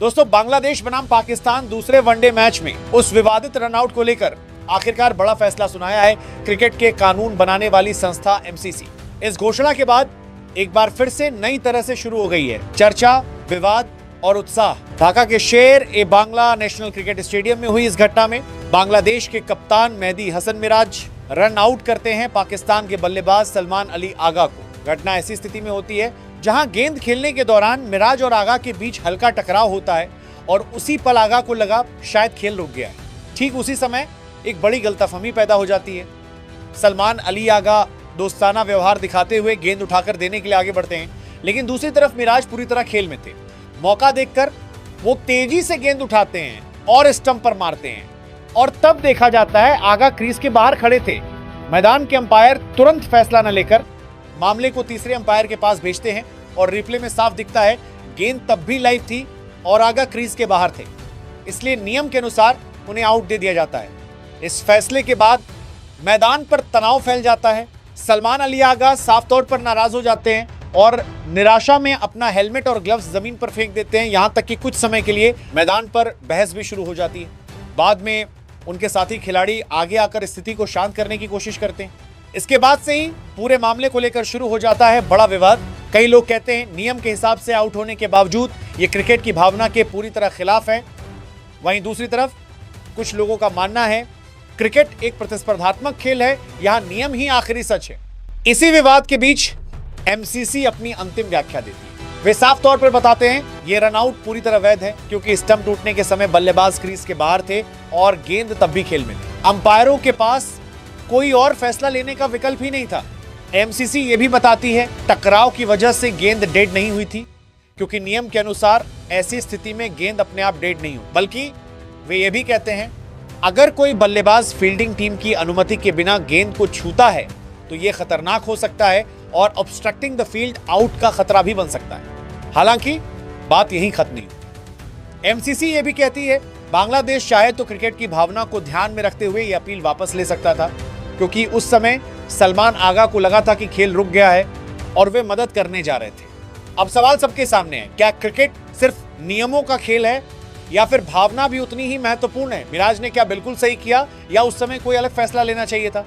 दोस्तों, बांग्लादेश बनाम पाकिस्तान दूसरे वनडे मैच में उस विवादित रनआउट को लेकर आखिरकार बड़ा फैसला सुनाया है क्रिकेट के कानून बनाने वाली संस्था एमसीसी। इस घोषणा के बाद एक बार फिर से नई तरह से शुरू हो गई है चर्चा, विवाद और उत्साह। ढाका के शेर ए बांग्ला नेशनल क्रिकेट स्टेडियम में हुई इस घटना में बांग्लादेश के कप्तान मेहदी हसन मिराज रन आउट करते हैं पाकिस्तान के बल्लेबाज सलमान अली आगा को। घटना ऐसी स्थिति में होती है जहां गेंद खेलने के दौरान मिराज और आगा के बीच हल्का टकराव होता है और उसी पल आगा को लगा शायद खेल रुक गया है। ठीक उसी समय एक बड़ी गलतफहमी पैदा हो जाती है। सलमान अली आगा दोस्ताना व्यवहार दिखाते हुए गेंद उठाकर देने के लिए आगे बढ़ते हैं, लेकिन दूसरी तरफ मिराज पूरी तरह खेल में थे। मौका देखकर वो तेजी से गेंद उठाते हैं और स्टंप पर मारते हैं और तब देखा जाता है आगा क्रीज के बाहर खड़े थे। मैदान के अंपायर तुरंत फैसला न लेकर मामले को तीसरे अंपायर के पास भेजते हैं और रिप्ले में साफ दिखता है गेंद तब भी लाइव थी और आगा क्रीज के बाहर थे, इसलिए नियम के अनुसार उन्हें आउट दे दिया जाता है। इस फैसले के बाद मैदान पर तनाव फैल जाता है। सलमान अली आगा साफ तौर पर नाराज हो जाते हैं और निराशा में अपना हेलमेट और ग्लव्स जमीन पर फेंक देते हैं। यहां तक कि कुछ समय के लिए मैदान पर बहस भी शुरू हो जाती है। बाद में उनके साथी खिलाड़ी आगे आकर स्थिति को शांत करने की कोशिश करते हैं। इसके बाद से ही पूरे मामले को लेकर शुरू हो जाता है बड़ा विवाद। कई लोग कहते हैं नियम के हिसाब से आउट होने के बावजूद ये क्रिकेट की भावना के पूरी तरह खिलाफ है। वहीं दूसरी तरफ कुछ लोगों का मानना है क्रिकेट एक प्रतिस्पर्धात्मक खेल है, यहां नियम ही आखिरी सच है। इसी विवाद के बीच एमसीसी अपनी अंतिम व्याख्या देती है। वे साफ तौर पर बताते हैं ये रनआउट पूरी तरह वैध है क्योंकि स्टंप टूटने के समय बल्लेबाज क्रीज के बाहर थे और गेंद तब भी खेल में थी। अंपायरों के पास कोई और फैसला लेने का विकल्प ही नहीं था। एमसीसी ये भी बताती है टकराव की वजह से गेंद डेड नहीं हुई थी क्योंकि नियम के अनुसार ऐसी स्थिति में गेंद अपने आप डेड नहीं हुई, बल्कि वे ये भी कहते हैं अगर कोई बल्लेबाज फील्डिंग टीम की अनुमति के बिना गेंद को छूता है तो यह खतरनाक हो सकता है और ऑब्स्ट्रक्टिंग द फील्ड आउट का खतरा भी बन सकता है। हालांकि बात यहीं खत्म नहीं। एमसीसी ये भी कहती है बांग्लादेश चाहे तो क्रिकेट की भावना को ध्यान में रखते हुए यह अपील वापस ले सकता था क्योंकि उस समय सलमान आगा को लगा था कि खेल रुक गया है और वे मदद करने जा रहे थे। अब सवाल सबके सामने है, क्या क्रिकेट सिर्फ नियमों का खेल है या फिर भावना भी उतनी ही महत्वपूर्ण है? मिराज ने क्या बिल्कुल सही किया या उस समय कोई अलग फैसला लेना चाहिए था?